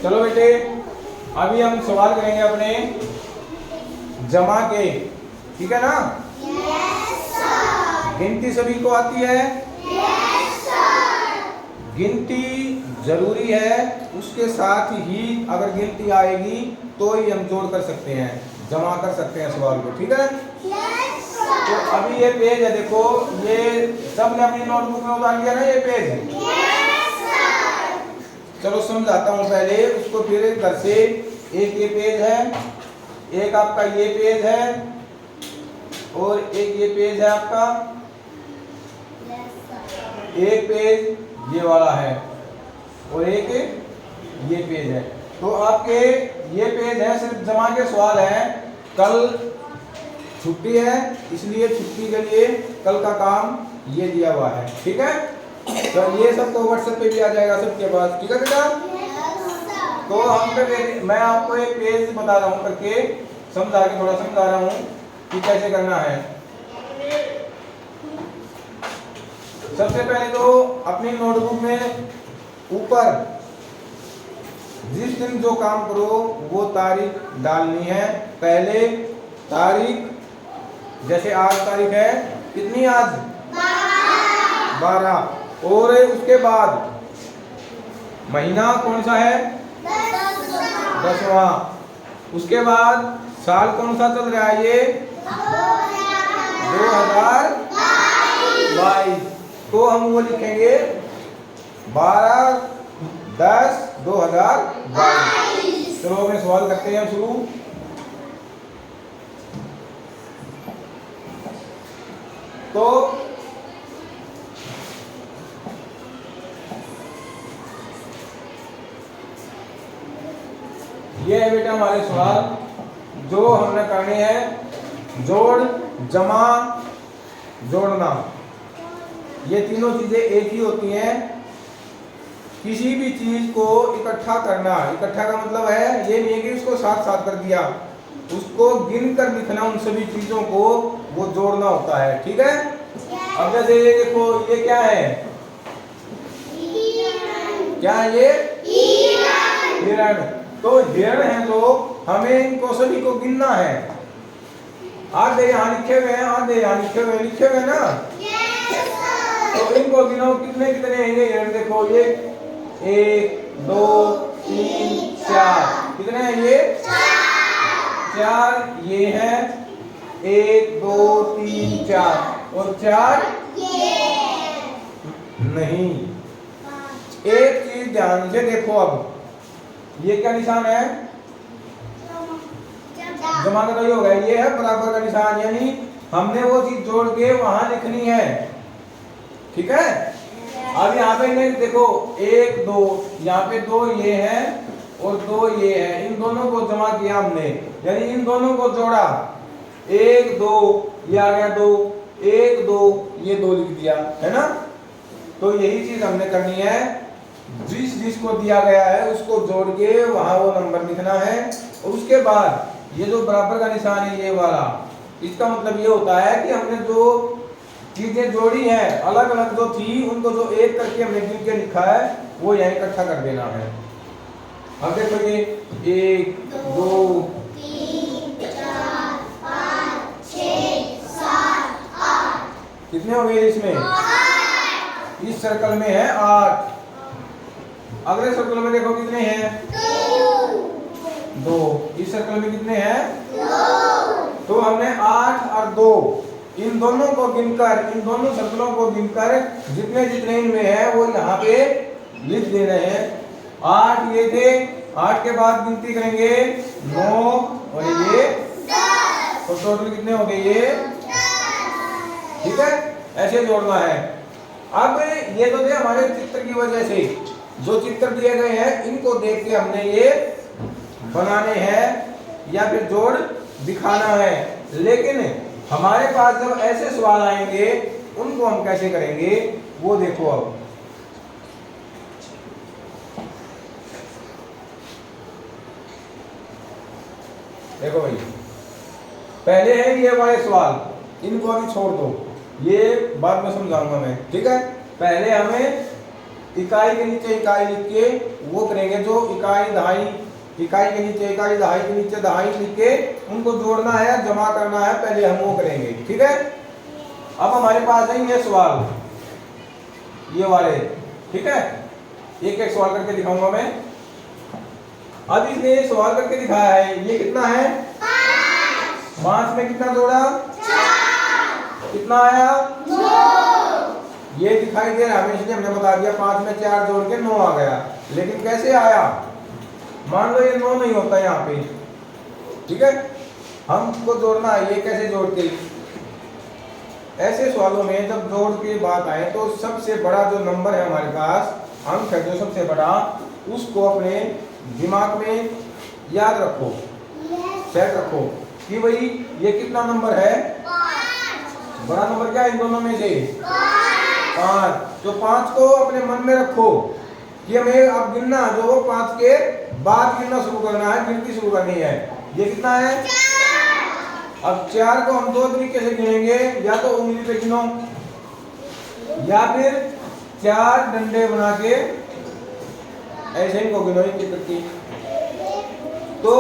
चलो बेटे, अभी हम सवाल करेंगे अपने जमा के, ठीक है ना? Yes sir. गिनती सभी को आती है? Yes sir. गिनती जरूरी है, उसके साथ ही अगर गिनती आएगी तो ही हम जोड़ कर सकते हैं, जमा कर सकते हैं सवाल को, ठीक है? यस तो सर। अभी ये पेज है, देखो ये सबने अपनी नोटबुक में उतार लिया ना ये पेज? Yes sir. चलो समझाता हूँ पहले उसको, फिर घर से। एक ये पेज है, एक आपका ये पेज है, और एक ये पेज है आपका, एक पेज ये वाला है, और एक ये पेज है। तो आपके ये पेज है, सिर्फ जमा के सवाल हैं। कल छुट्टी है, इसलिए छुट्टी के लिए कल का काम ये दिया हुआ है, ठीक है? तो ये सब तो व्हाट्सएप पे भी आ जाएगा सबके पास, ठीक है बेटा? तो मैं आपको एक पेज बता रहा हूँ करके, समझा के थोड़ा समझा रहा हूँ कि कैसे करना है। सबसे पहले तो अपनी नोटबुक में ऊपर जिस दिन जो काम करो वो तारीख डालनी है। पहले तारीख, जैसे आज तारीख है कितनी, आज 12, और उसके बाद महीना कौन सा है, 10वां। उसके बाद साल कौन सा चल रहा है, ये 2022। तो हम वो लिखेंगे 12/10/2022। चलो हमें सवाल करते हैं शुरू। तो ये है बेटा हमारे सवाल जो हमने करने हैं। जोड़, जमा, जोड़ना, ये तीनों चीजें एक ही होती हैं। किसी भी चीज को इकट्ठा करना, इकट्ठा का मतलब है ये नहीं है कि उसको साथ साथ कर दिया, उसको गिन कर लिखना, उन सभी चीजों को वो जोड़ना होता है, ठीक है? अब जैसे ये देखो, ये क्या है, क्या है ये, हिरण। तो हिरण है तो हमें इनको सभी को गिनना है। आधे यहाँ लिखे हुए हैं, आधे यहाँ लिखे हुए ना। तो इनको गिनो, कितने कितने हैं ये हिरण, देखो ये 1 2 3 4, कितने हैं ये, 4 ये हैं, 1 2 3 4, और 4 नहीं। एक चीज ध्यान से देखो, अब ये क्या निशान है, जमा का तो ये होगा, ये है बराबर का निशान, यानी हमने वो चीज जोड़ के वहां लिखनी है, ठीक है? अब यहाँ पे देखो 1 2, यहाँ पे 2 ये है और 2 ये है, इन दोनों को जमा किया हमने, यानी इन दोनों को जोड़ा, 1 2 ये आ गया 2, 1 2 ये 2 लिख दिया, है ना? तो यही चीज हमने करनी है, जिसको दिया गया है उसको जोड़ के वहां वो नंबर लिखना है। और उसके बाद ये जो बराबर का निशान है ये वाला, इसका मतलब ये होता है कि हमने जो चीजें जोड़ी हैं, अलग अलग जो थी, उनको जो एक करके हमने गिन के लिखा है वो यहीं इकट्ठा कर देना है। अब देखो ये 1 2 3 4 5 6 7 8, कितने हो गए इसमें, इस सर्कल में है 8। अगले सर्कल में देखो कितने हैं, 2। इस सर्कल में कितने हैं, 2। तो हमने 8 और 2 इन दोनों को गिनकर, इन दोनों सर्कलों को गिनकर जितने जितने इनमें है वो यहाँ पे लिख देने हैं। 8 ये थे, 8 के बाद गिनती करेंगे 9 और ये 10, तो टोटल कितने हो गए ये, ठीक है? ऐसे जोड़ना है। अब ये तो थे हमारे चित्र की वजह से, जो चित्र दिए गए हैं इनको देख के हमने ये बनाने हैं या फिर जोड़ दिखाना है। लेकिन हमारे पास जब ऐसे सवाल आएंगे उनको हम कैसे करेंगे वो देखो। अब देखो भाई, पहले है ये वाले सवाल, इनको अभी छोड़ दो, ये बाद में समझाऊंगा मैं, ठीक है? पहले हमें इकाई के नीचे इकाई लिख के वो करेंगे, जो इकाई दहाई, इकाई के नीचे इकाई, दहाई के नीचे दहाई लिख के उनको जोड़ना है, जमा करना है, पहले हम वो करेंगे। ठीक है, अब हमारे पास है ये सवाल, ये वाले। ठीक है, एक एक सवाल करके दिखाऊंगा मैं। अब इसने ये सवाल करके दिखाया है, ये कितना है 5 में कितना जोड़ा, कितना आया 9। ये दिखाई दे रहा है हमें, इसलिए हमने बता दिया 5 में 4 जोड़ के 9 आ गया। लेकिन कैसे आया, मान लो ये 9 नहीं होता यहाँ पे। ठीक है, हमको जोड़ना है, ये कैसे जोड़ते, ऐसे सवालों में जब जोड़ के बात आए तो सबसे बड़ा जो नंबर है हमारे पास, अंक है जो सबसे बड़ा, उसको अपने दिमाग में याद रखो, सेट रखो कि भाई ये कितना नंबर है, बड़ा नंबर क्या है इन दोनों में से 5। तो 5 को अपने मन में रखो कि हमें अब गिनना, जो वो 5 के बाद गिनना शुरू करना है, गिनती शुरू करनी है। ये कितना है, अब 4 को हम 2 तरीके से गिनेंगे, या तो उंगली पे गिनो या फिर 4 डंडे बना के ऐसे इनको गिनो एक करके। तो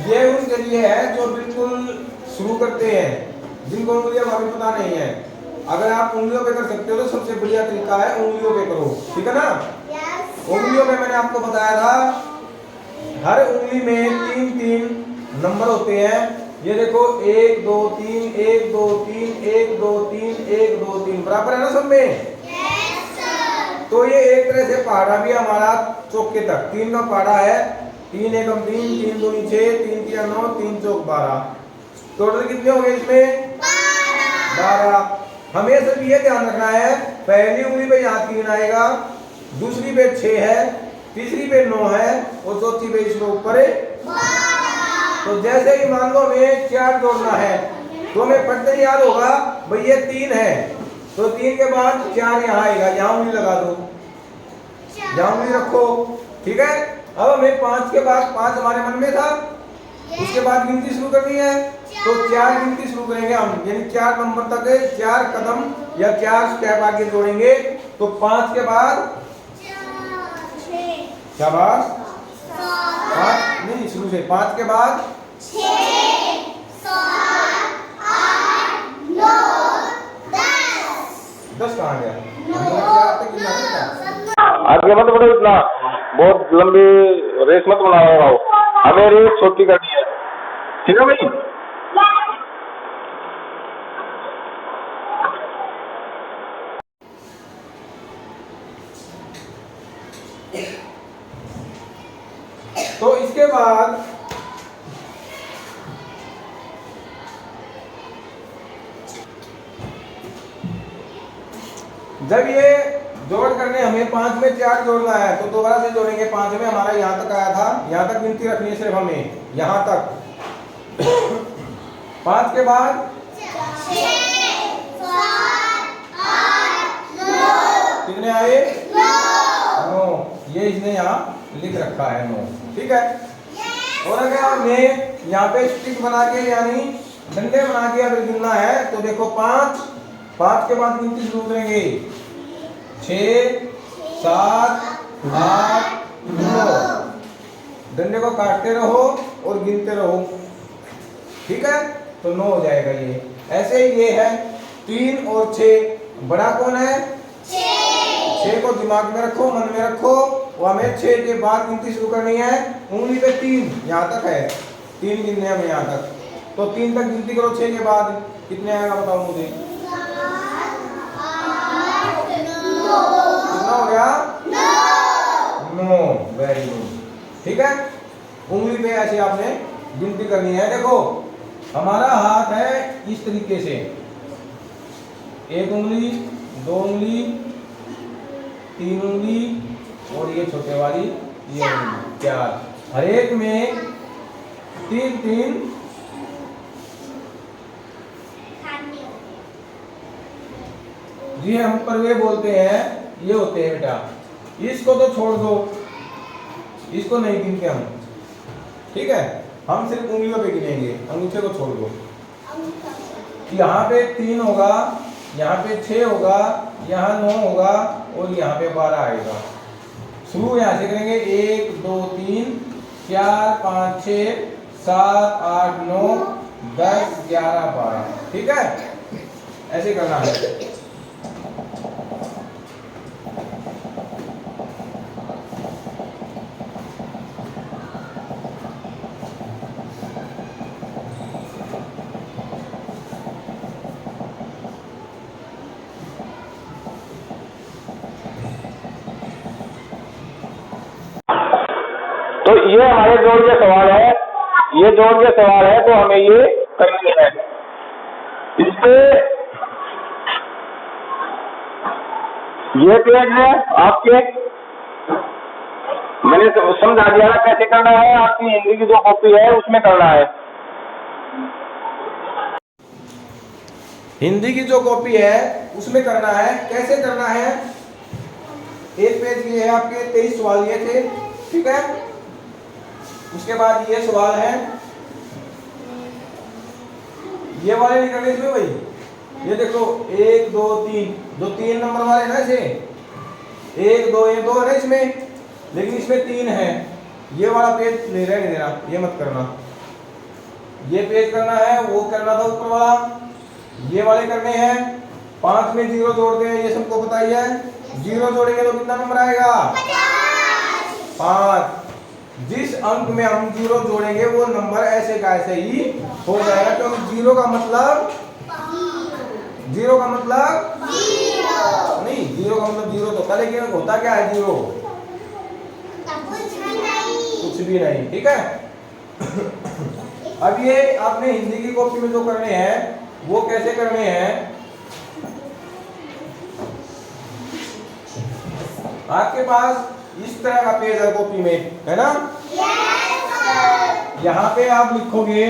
ये उनके लिए है जो बिल्कुल शुरू करते हैं, जिनको उंगलियां अभी पता नहीं है। अगर आप उंगलियों पे कर सकते हो तो सबसे बढ़िया तरीका है उंगलियों पे करो। ठीक है ना, उंगलियों में मैंने आपको बताया था हर उंगली में 3-3 नंबर होते हैं। ये देखो 1 2 3 1 2 3 1 2 3 1 2 3 बराबर है ना सब में। तो ये एक तरह से पहाड़ा भी हमारा चौके तक 3 का पहाड़ा है। 3 एकम 3 3 दूनी 6 3 3 9 3 चौक 12। टोटल कितने हो गए इसमें 12। हमें सिर्फ ये ध्यान रखना है, पहली उंगली पे यहाँ 3 आएगा, दूसरी पे 6 है, तीसरी पे 9 है और चौथी पे इसके ऊपर 12। तो जैसे ही मान लो हमें 4 जोड़ना है तो हमें फटते ही याद होगा भाई ये 3 है, तो 3 के बाद 4 यहाँ आएगा, यहाँ उंगली लगा दो, यहाँ उंगली रखो। ठीक है, अब हमें 5 के बाद 5 हमारे मन में था, उसके बाद गिनती शुरू करनी है, तो 4 गिनती शुरू करेंगे हम, यानी 4 नंबर तक 4 कदम या 4 स्टेप आगे जोड़ेंगे। तो 5 के बाद शाबाश 5 नहीं, शुरू से 5 के बाद 6 7 8 9 10 कहाँ गया, आगे मत बढ़ो, इतना बहुत लंबी रेस मत बनाओ, हमें रेस छोटी करनी है। ठीक है भाई, तो इसके बाद जब ये जोड़ करने हमें 5 में 4 जोड़ना है तो दोबारा से जोड़ेंगे। 5 में हमारा यहाँ तक आया था, यहाँ तक गिनती रखनी है सिर्फ हमें, यहाँ तक। 5 के बाद 6 7 8 9 कितने आए 9। ये इसने यहाँ लिख रखा है 9। ठीक है, और अगर हमने यहाँ पे स्टिक बना के यानी डंडे बना के अगर गिनना है तो देखो 5 के बाद गिनती शुरू करेंगे 6 7 8 9। डंडे को काटते रहो और गिनते रहो। ठीक है, तो 9 हो जाएगा ये। ऐसे ही ये है 3 और 6, बड़ा कौन है 6 को दिमाग में रखो, मन में रखो, और हमें 6 के बाद गिनती शुरू करनी है। उंगली पे 3 यहाँ तक है, 3 गिनने हमें यहाँ तक, तो 3 तक गिनती करो। 6 के बाद कितने आएगा बताओ मुझे, कितना हो गया 9। Very good. ठीक है, उंगली पे ऐसे आपने गिनती करनी है। देखो हमारा हाथ है इस तरीके से, 1 उंगली 2 उंगली 3 उंगली और ये छोटे वाली ये उंगली 4, हर एक में 3-3 जी हम परवे बोलते हैं, ये होते हैं बेटा। इसको तो छोड़ दो, इसको नहीं गिनते हम। ठीक है, हम सिर्फ उंगलियों पे गिनेंगे, अंगूठे को छोड़ दो। यहाँ पे 3 होगा, यहाँ पे 6 होगा, यहाँ 9 होगा और यहाँ पे 12 आएगा। शुरू यहाँ से करेंगे 1 2 3 4 5 6 7 8 9 10 11 12, ठीक है, ऐसे करना है। तो ये हमारे जोड़ के सवाल है, ये जोड़ के सवाल है, तो हमें ये करनी है। इससे ये पेज है आपके, मैंने समझा दिया ना कैसे करना है। आपकी हिंदी की जो कॉपी है उसमें करना है। हिंदी की जो कॉपी है उसमें करना है। कैसे करना है? एक पेज ये है आपके 23 सवाल ये थे, ठीक है। उसके बाद ये सवाल है, ये वाले नहीं करने इसमें भाई। ये देखो 1 2 3, जो 3 नंबर वाले ना, इसे 1 2 ये 2 है ना इसमें, लेकिन इसमें 3 है। ये वाला पेज ले रहने देना, ये मत करना। ये पेज करना है, वो करना था ऊपर वाला, ये वाले करने हैं। 5 में 0 जोड़ते हैं, ये सबको पता ही है। 0 जोड़ेंगे तो कितना नंबर आएगा? 5। जिस अंक में हम 0 जोड़ेंगे वो नंबर ऐसे का ऐसे ही हो जाएगा, क्योंकि 0 का मतलब 0 का मतलब नहीं, 0 का मतलब 0 तो था, लेकिन होता क्या है 0? कुछ भी नहीं, ठीक है। अब ये आपने हिंदी की कॉपी में जो करने हैं वो कैसे करने हैं? आपके पास इस तरह का पेज है कॉपी में, है ना? यहाँ पे आप लिखोगे,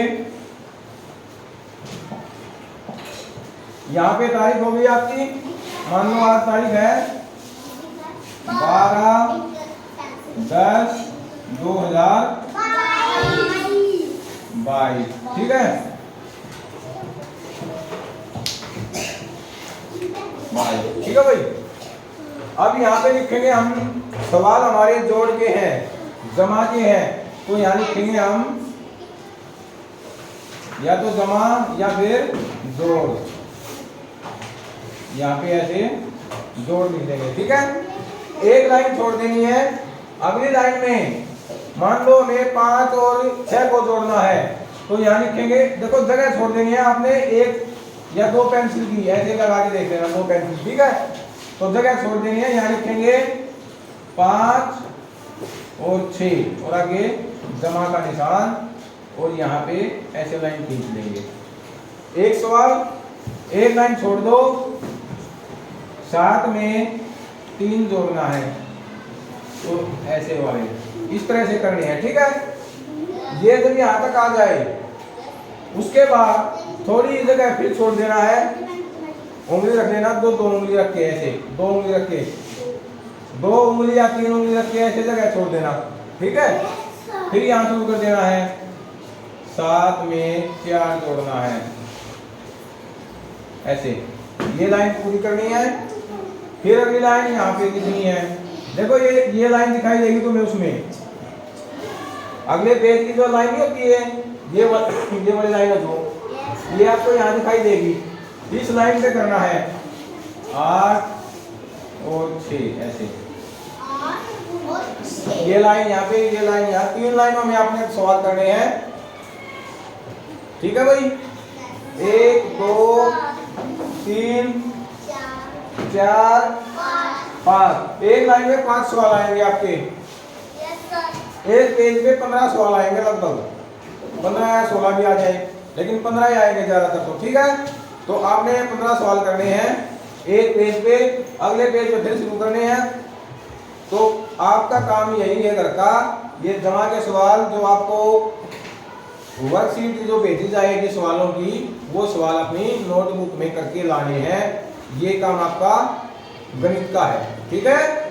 यहाँ पे तारीख होगी आपकी, मान लो आज तारीख है 12/10/2022, ठीक है। ठीक है भाई। अब यहाँ पे लिखेंगे हम, सवाल हमारे जोड़ के हैं, जमा के हैं, तो यहाँ लिखेंगे हम या तो जमा या फिर जोड़। यहाँ पे ऐसे जोड़ लिख देंगे, ठीक है। एक लाइन छोड़ देनी है। अगली लाइन में मान लो हमें 5 और 6 को जोड़ना है, तो यहाँ लिखेंगे, देखो जगह छोड़ देनी है आपने, 1 या 2 पेंसिल की ऐसे लगा के देख लेना, 2 पेंसिल, ठीक है। तो जगह छोड़ देनी है, यहाँ लिखेंगे 5 और 6 और आगे जमा का निशान, और यहाँ पे ऐसे लाइन खींच लेंगे। एक सवाल, एक लाइन छोड़ दो, साथ में 3 जोड़ना है, तो ऐसे वाले इस तरह से करनी है, ठीक है। ये जब यहाँ तक आ जाए, उसके बाद थोड़ी जगह फिर छोड़ देना है, उंगली रख लेना, 2 उंगली रख के ऐसे, 2 उंगली रख के, 2 उंगली या 3 उंगली रख के ऐसे जगह छोड़ देना, ठीक है। फिर यहाँ शुरू कर देना है, 7 में 4 जोड़ना है, ऐसे ये लाइन पूरी करनी है। फिर अगली लाइन यहाँ पे लिखनी है। देखो ये लाइन दिखाई देगी तुम्हें उसमें, अगले पेज की जो लाइन नहीं होती है, ये वाली लाइन है जो, ये आपको यहाँ दिखाई देगी। इस लाइन पे करना है 8 और 6 ऐसे, ये लाइन यहाँ पे, ये लाइन यहाँ, 3 लाइनों में आपने सवाल करने हैं, ठीक है भाई। 1 2 3 4 5, एक लाइन में 5 सवाल आएंगे आपके। एक पेज पे 15 सवाल आएंगे, लगभग 15 या 16 भी आ जाए, लेकिन 15 ही आएंगे ज्यादातर, तो ठीक है। तो आपने 15 सवाल करने हैं एक पेज पे, अगले पेज पे फिर शुरू करने हैं। तो आपका काम यही है घर का, ये जमा के सवाल जो आपको वर्कशीट जो भेजी जाएगी सवालों की, वो सवाल अपनी नोटबुक में करके लाने हैं। ये काम आपका गणित का है, ठीक है।